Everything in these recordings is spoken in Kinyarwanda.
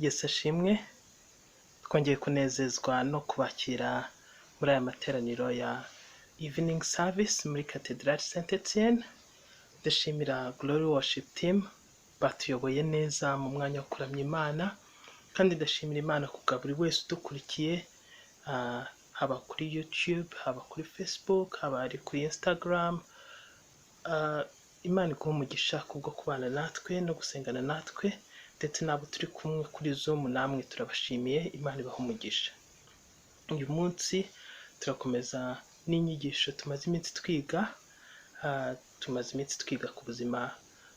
Yesu ashimwe, twongeye kunezezwa no kubakira muri aya materaniro ya evening service muri Cathedral Saint Etienne. Ndashimira Glory Worship Team batuyoboye neza mu mwanya wo kuramya Imana, kandi ndashimira Imana kubwa buri wese udukurikiye, haba kuri YouTube, haba kuri Facebook, haba ari kuri Instagram. Imana iguha umugisha kubwo kubana natwe no gusengana natwe, ndetse nabo turi kumwe kuri Zoom namwe turabashimiye. Imana ibaha umugisha. Uyu munsi turakomeza n'inyigisho tumaze iminsi twiga. Tumaze iminsi twiga ku buzima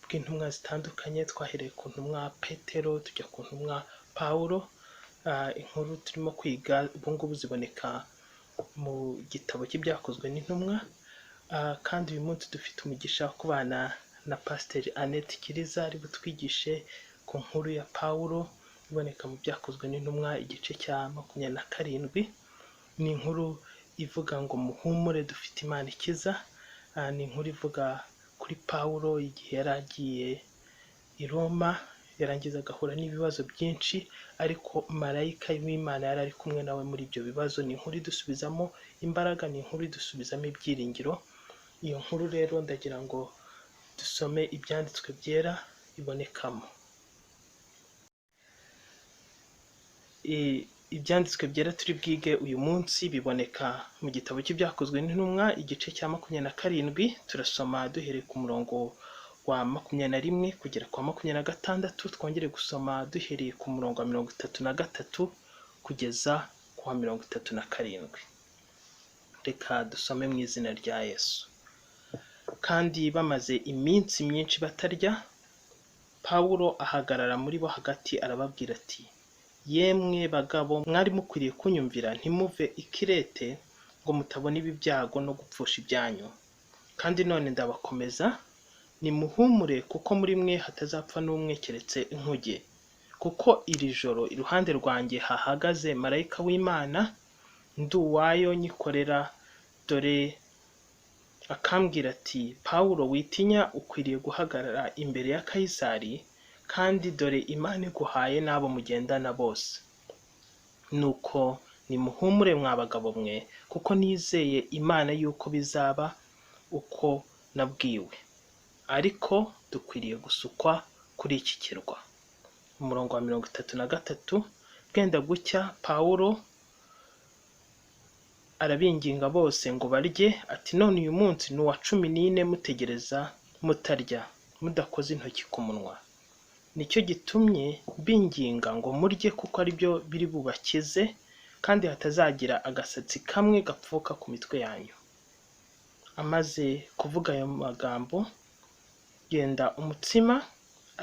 bw'intumwa zitandukanye. Twahereye ku ntumwa Petero tujya ku ntumwa Pawulo. Inkuru turimo kwiga ubu ngubu ziboneka mu gitabo cy'ibyakozwe n'intumwa. Kandi uyu munsi dufite umugisha wo kubana na Pasiteri Annette Kiriza ari butwigishe ku nkuru ya Pawulo iboneka mu byakozwe n'intumwa igice cya 27. Ni inkuru ivuga ngo muhumure dufite Imana ikiza. Ni inkuru ivuga kuri Pawulo igihe yari agiye i Roma, yarangiza agahura n'ibibazo byinshi, ariko marayika w'Imana yari ari kumwe nawe muri ibyo bibazo. Ni inkuru idusubizamo imbaraga, ni inkuru idusubizamo ibyiringiro. Iyo nkuru rero ndagira ngo dusome ibyanditswe byera ibonekamo. Ibyanditswe byera turi bwige uyu munsi biboneka mu gitabo cy'ibyakozwe n'intumwa igice cya 27. Turasoma duhereye ku murongo wa 21 kugera ku wa 26. Twongere gusoma duhereye ku murongo wa 33 kugeza ku wa 37. Reka dusome mu izina rya Yesu. Kandi bamaze iminsi myinshi batarya, Pawulo ahagarara muri bo hagati arababwira ati, yemwe bagabo, mwari mukwiriye kunyumvira ntimuve i Kirete ngo mutabona ibi byago no gupfusha ibyanyu. Kandi none ndabakomeza, nimuhumure, kuko muri mwe hatazapfa n'umwe keretse inkuge. Kuko iri joro iruhande rwanjye hahagaze marayika w'Imana, nduwayo nyikorera, dore akambwira ati, Pawulo witinya, ukwiriye guhagarara imbere ya Kayisari, kandi dore Imana iguhaye n'abo mugendana bose. Nuko nimuhumure mwa bagabo mwe, kuko nizeye Imana yuko bizaba uko nabwiwe. Ariko dukwiriye gusukwa kuri iki kirwa. Umurongo wa 33. Bwenda gucya, Pawulo arabinginga bose ngo barye, ati none uyu munsi ni uwa 14 mutegereza mutarya, mudakoze intoki ku munwa. Nicyo gitumye mbinginga ngo murye, kuko ari byo biri bubakize, kandi hatazagira agasatsi kamwe gapfuka ku mitwe yanyu. Amaze kuvuga ayo magambo, yenda umutsima,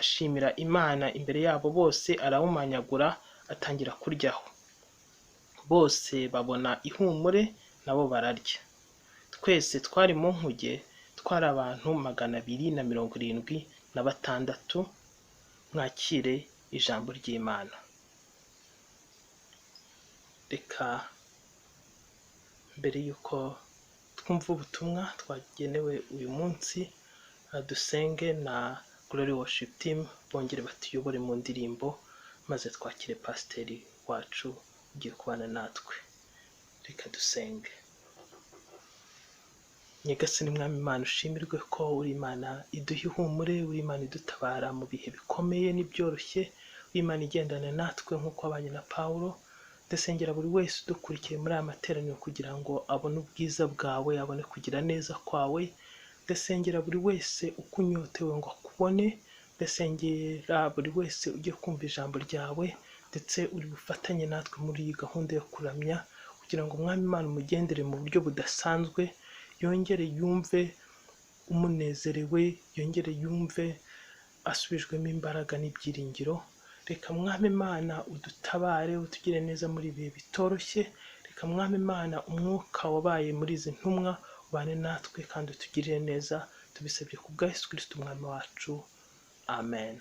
ashimira Imana imbere yabo bose, arawumanyagura, atangira kuryaho. Bose babona ihumure, nabo bararya. Twese twari mu nkuge, twari abantu 276. Mwakire ijambo ry'Imana. Reka mbere yuko twumva ubutumwa twagenewe uyu munsi, dusenge na Glory Worship Team bongere batuyobore mu ndirimbo, maze twakire pasiteri wacu ugiye kubana natwe. Reka dusenge. Nyagasani Mwami Imana, ushimirwe ko uri Imana iduha ihumure, uri Imana idutabara mu bihe bikomeye n'ibyoroshye, uri Imana igendana natwe nk'uko abanye na Pawulo. Ndasengera buri wese udukurikiye muri aya materaniro kugira ngo abone ubwiza bwawe, abone kugira neza kwawe. Ndasengera buri wese ukunyotewe ngo akubone. Ndasengera buri wese ugiye kumva ijambo ryawe, ndetse uri bufatanye natwe muri iyi gahunda yo kuramya, kugira ngo Mwami Imana umugendere mu buryo budasanzwe, yongere yumve umunezerewe, yongere yumve asubijwemo imbaraga n'ibyiringiro. Reka Mwami Imana udutabare, utugire neza muri ibihe bitoroshye. Reka Mwami Imana umwuka wabaye muri izi ntumwa ubane natwe kandi utugirire neza, tubisabye ku bwa Yesu Kristo umwami wacu. Amen.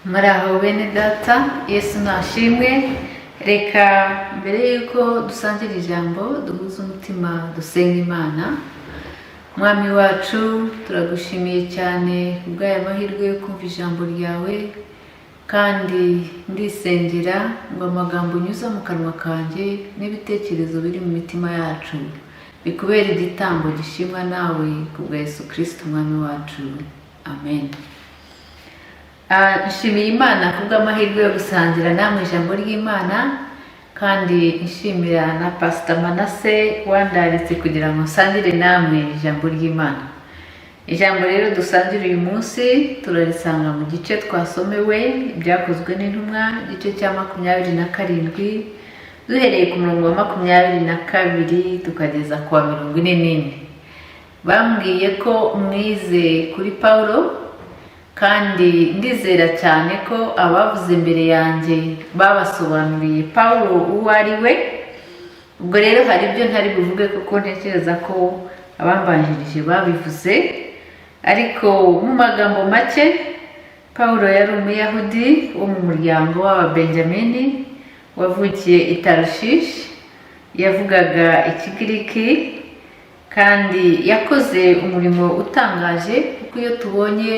Muraho bene data, Yesu nashimwe. Reka mbere yuko dusangira ijambo duhuze umutima dusenga Imana. Mwami wacu, turagushimiye cyane kubw'aya mahirwe yo kumva ijambo ryawe, kandi ndisengera ngo amagambo unyuza mu kanwa kanjye n'ibitekerezo biri mu mitima yacu bikubera igitambo gishimwa nawe kubwa Yesu Kristo umwami wacu. Amen. Nshimiye Imana kubw'amahirwe yo gusangira namwe ijambo ry'Imana, kandi nshimira na Pastor Manase wandaritse kugira ngo nsangire namwe ijambo ry'Imana. Ijambo rero dusangira uyu munsi turarisanga mu gice twasomewe ibyakozwe n'intumwa, igice cya 27, duhereye ku murongo wa 22 tukageza ku wa 44. Bambwiye ko mwize kuri Paulo, kandi ndizera cyane ko abavuze imbere yanjye babasobanuriye Paulo uwo ari we. Ubwo rero hari ibyo ntari buvuge kuko ntekereza ko abambanjirije babivuze, ariko mu magambo make, Paulo yari umuyahudi wo mu muryango w'Ababenjamini wavukiye i Tarshish, yavugaga Ikigiriki, kandi yakoze umurimo utangaje kuko iyo tubonye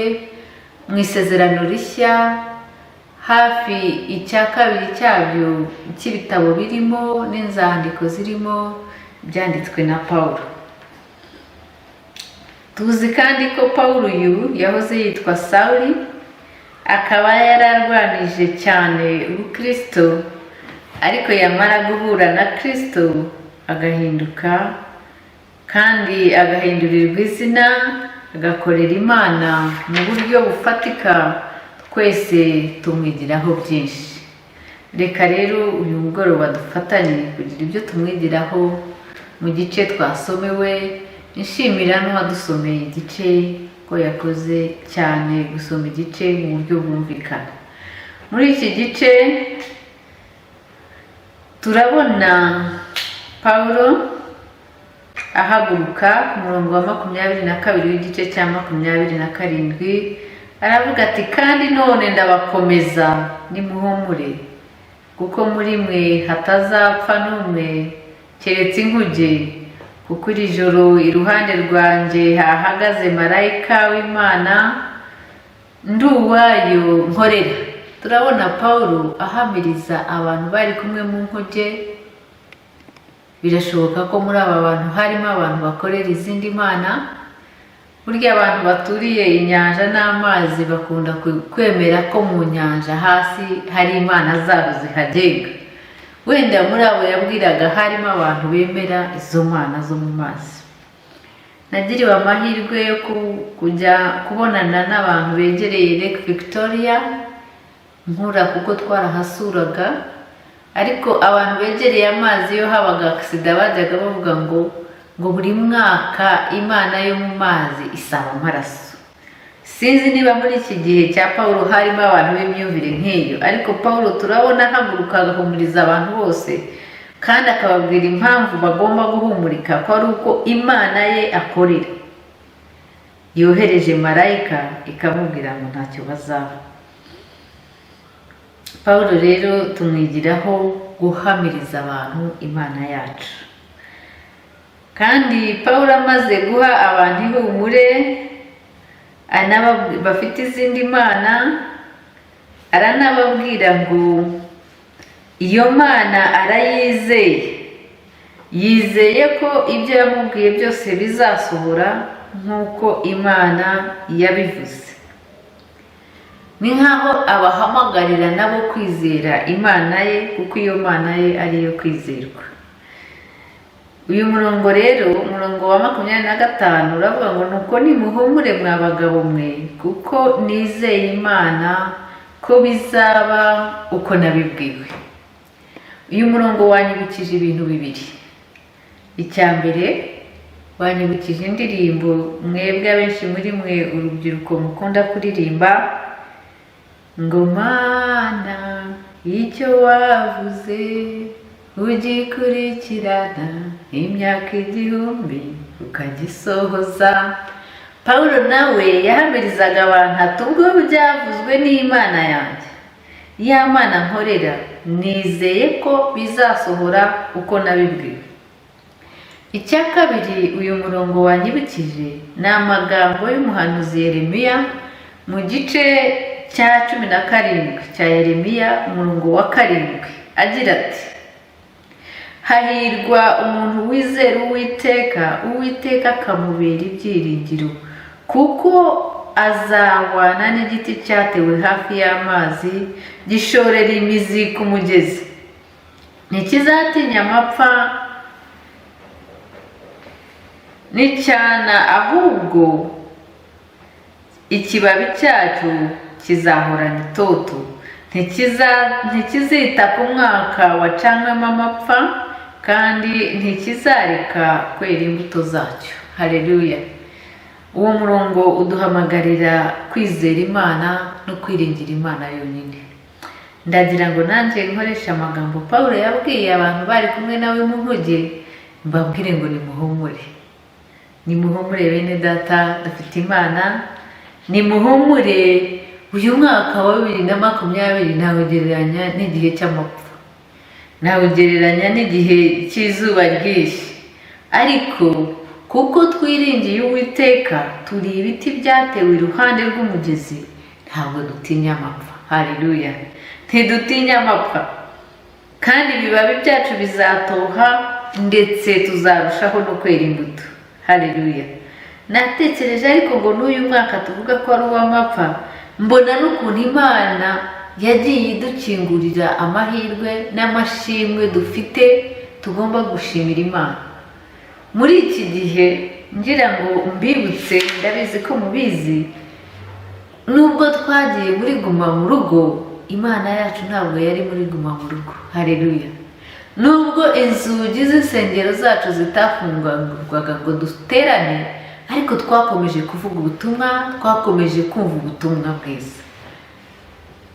mu isezerano rishya hafi icya kabiri cyabyo cy'ibitabo birimo n'inzandiko zirimo byanditswe na Paulo. Tuzi kandi ko Paulo uyu yahoze yitwa Sawuli, akaba yararwanije cyane ubukristo, ariko yamara guhura na Kristo agahinduka, kandi agahindurirwa izina, agakorera Imana mu buryo bufatika. Twese tumwigiraho byinshi. Reka rero uyu mugoroba dufatanye kugira ibyo tumwigiraho mu gice twasomewe. Nshimira n'uwadusomeye igice ko yakoze cyane gusoma igice mu buryo bwumvikana. Muri iki gice turabona Paulo ahaguruka ku murongo wa 22 w'igice cya 27, aravuga ati, kandi none ndabakomeza nimuhumure, kuko muri mwe hatazapfa n'umwe keretse inkuge, kuko iri joro iruhande rwanjye hahagaze marayika w'Imana ndi uwayo nkorera. Turabona Paulo ahamiriza abantu bari kumwe mu nkuge. Birashoboka ko muri aba bantu harimo abantu bakorera izindi mana. Burya abantu baturiye inyanja n'amazi bakunda kwemera ko mu nyanja hasi hari imana zabo zihagenga. Wenda muri abo yabwiraga harimo abantu bemera izo mana zo mu mazi. Nagiriwe amahirwe yo kujya kubonana n'abantu begereye Lake Victoria, nkura kuko twarahasuraga. Ariko abantu begereye amazi iyo habaga aksida bajyaga bavuga ngo buri mwaka imana yo mu mazi isaba amaraso. Sinzi niba muri iki gihe cya Paulo harimo abantu b'imyumvire nk'iyo, ariko Paulo turabona ahaguruka agahumuriza abantu bose, kandi akababwira impamvu bagomba guhumurika ko ari uko imana ye akorera. Yohereje marayika ikamubwira ngo ntacyo bazaba. Paulo rero tumwigiraho guhamiriza abantu imana yacu. Kandi Paulo amaze guha abantu ihumure bafite izindi mana, aranababwira ngo iyo mana arayizeye, yizeye ko ibyo yamubwiye byose bizasohora nk'uko imana yabivuze. Ni nk'aho abahamagarira nabo kwizera imana ye, kuko iyo mana ye ari iyo kwizerwa. Uyu murongo rero, umurongo wa 25, uravuga ngo nuko nimuhumure mwa bagabo mwe, kuko nizeye Imana ko bizaba uko nabibwiwe. Uyu murongo wanyibukije ibintu bibiri. Icya mbere, wanyibukije indirimbo mwebwe abenshi muri mwe urubyiruko mukunda kuririmba ngo Mana icyo wavuze ugikurikirana imyaka 1000, ukagisohoza. Pawulo nawe yahamirizaga abantu ati ubwo byavuzwe n'Imana yanjye, ya Mana nkorera, nizeye ko bizasohora uko nabibwiwe. Icya kabiri uyu murongo wanyibukije ni amagambo y'umuhanuzi Yeremiya mu gice cya 17 cya Yeremiya umurongo wa 7 agira ati: hahirwa umuntu wizera Uwiteka akamubera ibyiringiro, kuko azahwana n'igiti cyatewe hafi y'amazi, gishorera imizi ku mugezi, ntikizatinya amapfa n'icyana, ahubwo ikibabi cyacu kizahorana itoto, ntikizita ku mwaka wacanwemo amapfa, kandi ntikizareka kwera imbuto zacyo. Haleluya! Uwo murongo uduhamagarira kwizera Imana no kwiringira Imana yonyine. Ndagira ngo nanjye nkoresha amagambo Pawulo yabwiye abantu bari kumwe nawe mu nkuge, mbabwire ngo nimuhumure. Nimuhumure bene data, dufite Imana. Nimuhumure, uyu mwaka wa 2020 ntawugereranya n'igihe cy'amapfa, ntawugereranya n'igihe cy'izuba ryinshi, ariko kuko twiringiye Uwiteka, turi ibiti byatewe iruhande rw'umugezi, ntabwo dutinya amapfa. Haleluya! Ntidutinya amapfa, kandi ibibabi byacu bizatoha, ndetse tuzarushaho no kwera imbuto. Haleluya! Natekereje ariko ngo n'uyu mwaka tuvuga ko ari uw'amapfa, mbona n'ukuntu Imana yagiye idukingurira amahirwe n'amashimwe dufite tugomba gushimira Imana. Muri iki gihe ngira ngo mbibutse, ndabizi ko mubizi, nubwo twagiye muri guma mu rugo, Imana yacu ntabwo yari muri guma mu rugo. Haleluya! Nubwo inzugi z'insengero zacu zitafungurwaga ngo duterane, ariko twakomeje kuvuga ubutumwa, twakomeje kumva ubutumwa bwiza.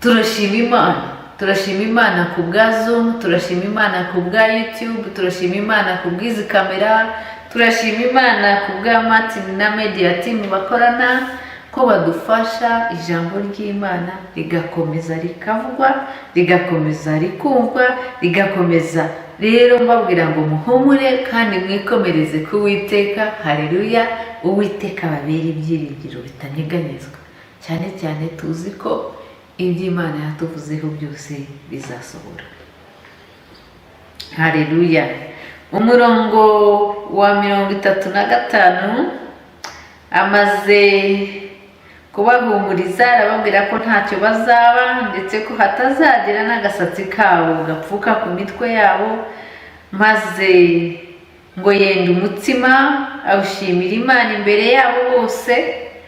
Turashima Imana, turashima Imana ku bwa Zoom, turashima Imana ku bwa YouTube, turashima Imana ku bw'izi kamera, turashima Imana ku bwa Martin na media team bakorana, ko badufasha ijambo ry'Imana rigakomeza rikavugwa, rigakomeza rikumva, rigakomeza. Rero mbabwira ngo muhumure kandi mwikomereze ku Uwiteka. Haleluya! Uwiteka babera ibyiringiro bitanyeganyezwa, cyane cyane tuzi ko iby'Imana yatuvuzeho byose bizasohora. Haleluya! Umurongo wa 35 amaze kubahumuriza, arababwira ko ntacyo bazaba, ndetse ko hatazagira n'agasatsi kabo gapfuka ku mitwe yabo, maze ngo yenda umutsima awushimira Imana imbere yabo bose.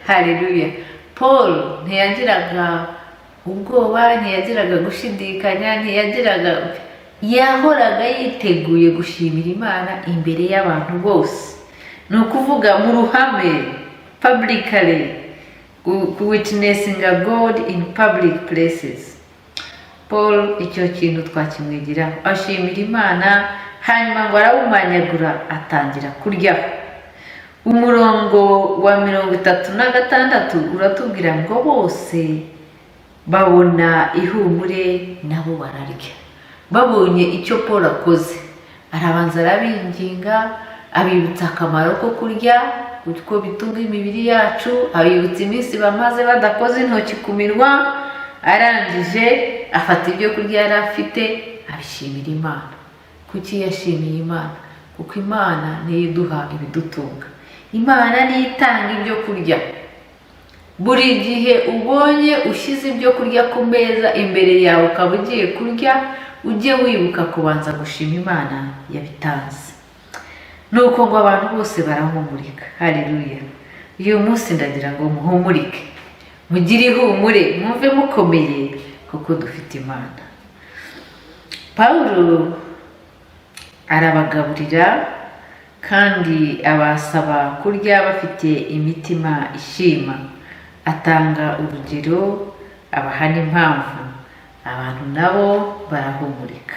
Haleluya! Paul ntiyagiraga ubwoba, ntiyagiraga gushidikanya, yahoraga yiteguye gushimira Imana imbere y'abantu bose. Ni ukuvuga mu ruhame, publicly, witnessing a God in public places. Paul icyo kintu twakimwigiraho, ashimira Imana, hanyuma ngo arawumanyagura atangira kuryaho. Umurongo wa 36 uratubwira ngo bose babona ihumure, nabo bararya. Babonye icyo Paul akoze, arabanza arabinginga, abibutsa akamaro ko kurya, kuko bitunga imibiri yacu, abibutsa iminsi bamaze badakoze intoki ku minwa, arangije afata ibyo kurya yari afite abishimira Imana. Kuki yashimiye Imana? Kuko Imana niyo iduha ibidutunga, Imana niyo itanga ibyo kurya. Buri gihe ubonye ushyize ibyo kurya ku meza imbere yawe ukaba ugiye kurya, ujye wibuka kubanza gushima Imana yabitanze. Nuko ngo abantu bose barahumurika. Haleluya! Uyu munsi ndagira ngo muhumurike, mugire ihumure, mwumve mukomeye, kuko dufite Imana. Pawulo arabagaburira kandi abasaba kurya bafite imitima ishima. Atanga urugero, abaha n'impamvu, abantu nabo barahumurika.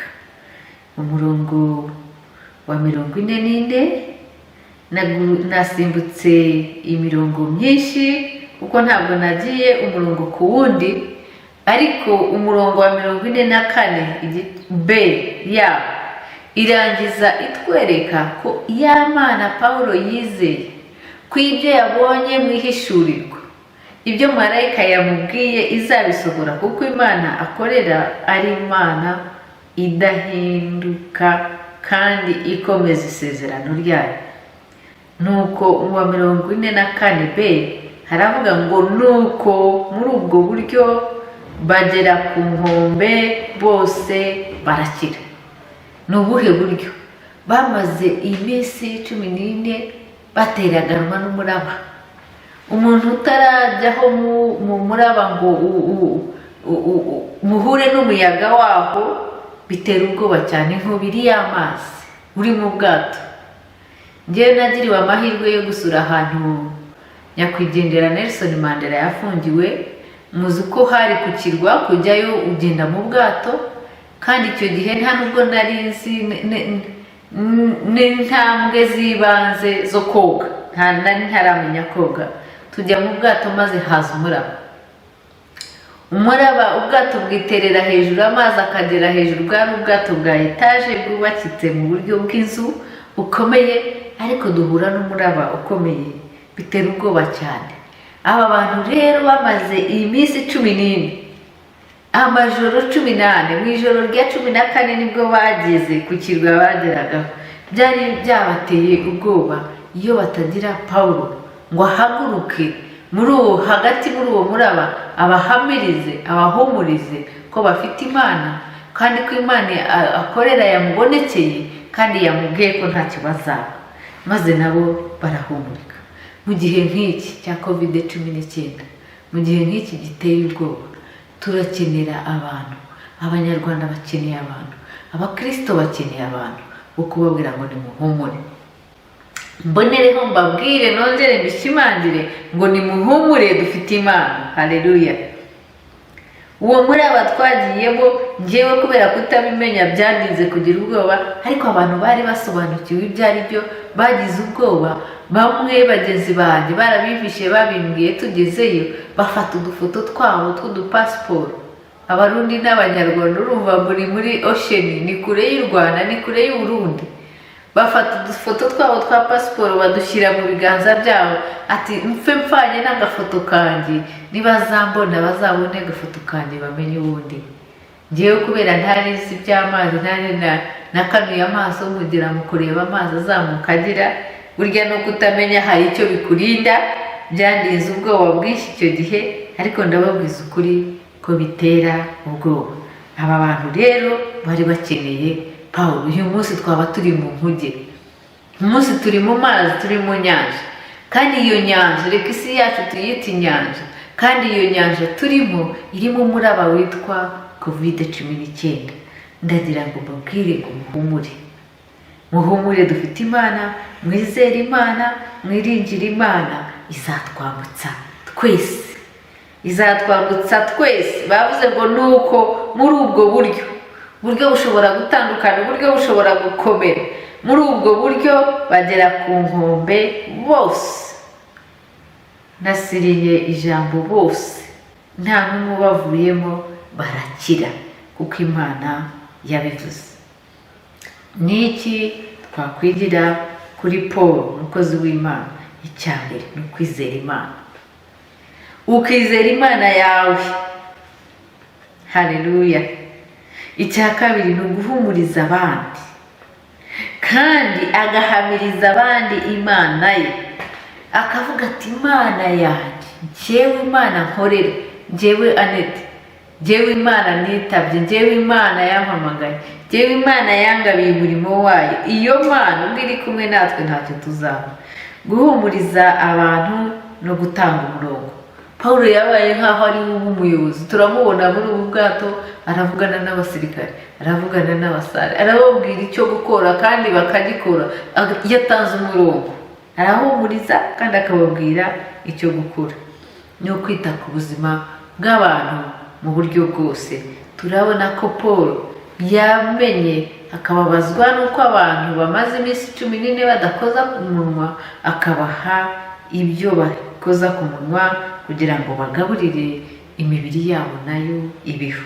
Umurongo wa 44 nasimbutse imirongo myinshi kuko ntabwo nagiye umurongo ku wundi, ariko umurongo wa 44 B ya irangiza itwereka ko Mana Pawulo yizeye ko ibyo yabonye mu ihishurirwa, ibyo marayika yamubwiye izabisohora, kuko Imana akorera ari Imana idahinduka kandi ikomeza isezerano ryayo. Nuko uwa 44 B haravuga ngo nuko muri ubwo buryo bagera ku nkombe bose barakira. Ni ubuhe buryo? Bamaze iminsi 14 bateraganwa n'umuraba. Umuntu utarajyaho mu muraba ngo muhure n'umuyaga waho bitera ubwoba cyane, nk'ubiri y'amazi uri mu bwato. Njyewe nagiriwe amahirwe yo gusura ahantu nyakwigendera Nelson Mandela yafungiwe. Muzi ko hari ku kirwa, kujyayo ugenda mu bwato, kandi icyo gihe nta nubwo nari nzi n'intambwe z'ibanze zo koga, nari ntaramenya koga. Tujya mu bwato maze haza umuraba, ubwato bwiterera hejuru, amazi akagera hejuru. Bwari ubwato bwa etaje bwubakitse mu buryo bw'inzu bukomeye, ariko duhura n'umuraba ukomeye, bitera ubwoba cyane. Aba bantu rero bamaze iyi minsi 14, amajoro 18, mu ijoro rya 14 nibwo bageze ku kirwa bageragaho. Byari byabateye ubwoba iyo batagira Pawulo ngo ahaguruke hagati muri uwo muraba abahamirize, abahumurize ko bafite Imana, kandi ko Imana akorera yamubonekeye kandi yamubwiye ko ntacyo bazaba, maze nabo barahumurika. Mu gihe nk'iki cya COVID-19, mu gihe nk'iki giteye ubwoba, turakenera abantu. Abanyarwanda bakeneye abantu, abakristo bakeneye abantu bo kubabwira ngo nimuhumure. Mbonereho mbabwire, nongere mbishimangire ngo nimuhumure, dufite Imana. Haleluya. Uwo muraba twagiyemo, njyewe kubera kutabimenya byandinze kugira ubwoba, ariko abantu bari basobanukiwe ibyo ari byo bagize ubwoba. Bamwe bagenzi banjye barabivishe, babimbwiye tugezeyo, bafata udufoto twabo tw'udupasiporo. Abarundi n'Abanyarwanda urumva muri ocean, ni kure y'u Rwanda, ni kure y'u Burundi. Bafata udufoto twabo twa pasiporo badushyira mu biganza byabo, ati mfanye n'agafoto kanjye, nibazambona bazabone agafoto kanjye bamenye ubundi. Njyewe kubera ntari nzi iby'amazi, ntari nakanuye amaso mugira mu kureba amazi azamuka agira, burya no kutamenya hari icyo bikurinda, byandinze ubwoba bwinshi icyo gihe, ariko ndababwiza ukuri ko bitera ubwoba. Aba bantu rero bari bakeneye Pawulo. Uyu munsi twaba turi mu nkuge, umunsi turi mu mazi, turi mu nyanja, kandi iyo nyanja, reka isi yacu tuyite inyanja, kandi iyo nyanja turimo irimo umuraba witwa COVID-19. Ndagira ngo mbabwire ngo muhumure, dufite Imana, mwizere Imana, mwiringire Imana, izatwambutsa twese, izatwambutsa twese. Bavuze ngo nuko muri ubwo buryo bushobora gutandukana, uburyo bushobora gukomera, muri ubwo buryo bagera ku nkombe bose. Nasiriye ijambo bose, nta n'umwe bavuyemo, barakira kuko Imana yabivuze. Niki twakwigira kuri Paul umukozi w'Imana? Icyambere ni ukwizera Imana, ukizera Imana yawe. Haleluya. Icya kabiri ni uguhumuriza abandi, kandi agahamiriza abandi Imana ye, akavuga ati Imana yanjye, njyewe Imana nkorera, njyewe Anete, njyewe Imana nitabye, njyewe Imana yampamagaye, njyewe Imana yangabiye umurimo wayo. Iyo Mana ubwo iri kumwe natwe ntacyo tuzaba. Guhumuriza abantu no gutanga umurongo. Pawulo yabaye nkaho ari umuyobozi. Turamubona muri ubu bwato, aravugana n'abasirikare, aravugana n'abasare, arababwira icyo gukora kandi bakagikora. Yatanze umurongo, arahumuriza kandi akababwira icyo gukora. Ni ukwita ku buzima bw'abantu mu buryo bwose. Turabona ko Paul yamenye akababazwa n'uko abantu bamaze iminsi 14 badakoza ku munwa, akabaha ibyo bakoza ku munwa kugira ngo bagaburire imibiri yabo nayo ibihu.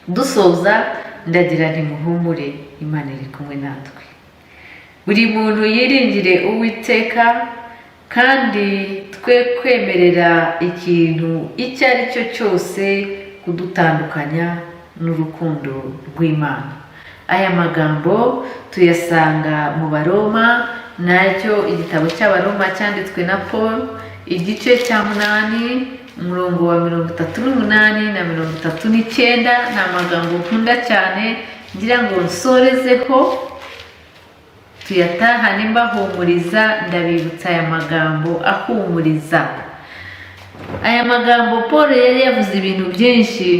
Dusoza ndagira nti muhumure, Imana iri kumwe natwe. Buri muntu yiringire Uwiteka, kandi twe kwemerera ikintu icyo ari cyo cyose kudutandukanya n'urukundo rw'Imana. Aya magambo tuyasanga mu Baroma, nacyo igitabo cy'Abaroma cyanditswe na Paul, igice cya 8 umurongo wa 38 na 39. Ni amagambo nkunda cyane ngira ngo nsorezeho tuyatahane mbahumuriza. Ndabibutsa aya magambo ahumuriza. Aya magambo Paul yari yavuze ibintu byinshi,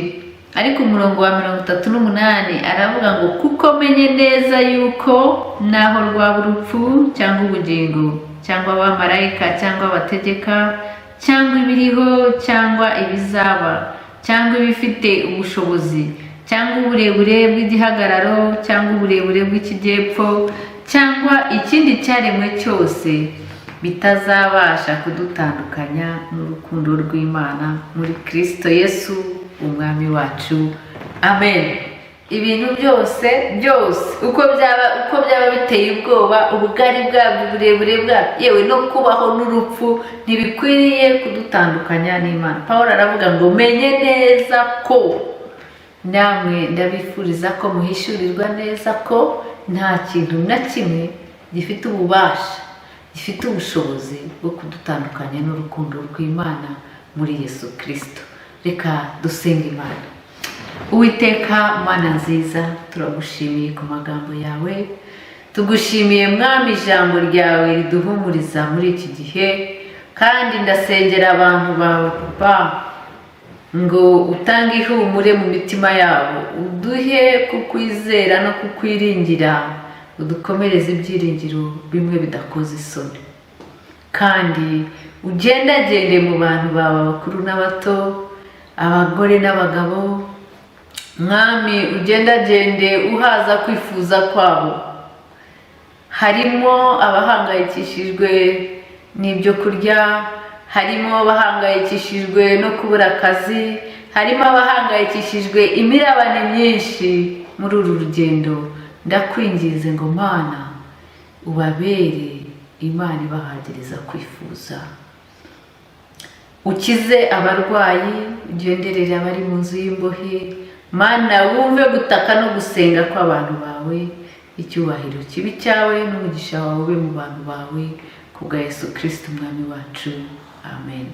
ariko umurongo wa 38 aravuga ngo kuko menye neza yuko naho rwaba urupfu cyangwa ubugingo cyangwa abamarayika cyangwa abategeka cyangwa ibiriho cyangwa ibizaba cyangwa ibifite ubushobozi cyangwa uburebure bw'igihagararo cyangwa uburebure bw'ikijyepfo cyangwa ikindi cyaremwe cyose bitazabasha kudutandukanya n'urukundo rw'Imana muri Kristo Yesu umwami wacu. Amen. Ibintu byose uko byaba biteye ubwoba, ubugari bwabyo, uburebure bwabyo, yewe no kubaho n'urupfu, ntibikwiriye kudutandukanya n'Imana. Paul aravuga ngo menye neza ko, namwe ndabifuriza ko muhishurirwa neza ko nta kintu na kimwe gifite ububasha, gifite ubushobozi bwo kudutandukanya n'urukundo rw'Imana muri Yesu Kristo. Reka dusenge Imana. Uwiteka Mana nziza, turagushimiye ku magambo yawe, tugushimiye Mwami ijambo ryawe riduhumuriza muri iki gihe, kandi ndasengera abantu bawe Papa ngo utange ihumure mu mitima yabo, uduhe kukwizera no kukwiringira, udukomereze ibyiringiro bimwe bidakoze isoni, kandi ugendagende mu bantu bawe abakuru n'abato, abagore n'abagabo. Mwami ugendagende uhaza kwifuza kwabo. Harimo abahangayikishijwe n'ibyo kurya, harimo abahangayikishijwe no kubura akazi, harimo abahangayikishijwe imirabane myinshi muri uru rugendo. Ndakwinginze ngo Mana ubabere Imana ibahagiriza kwifuza. Ukize abarwayi, ugenderere abari mu nzu y'imbohe. Mana wumve gutaka no gusenga kw'abantu bawe, icyubahiro kibi cyawe n'umugisha wawe ube mu bantu bawe, kubwa Yesu Kristo umwami wacu. Amen.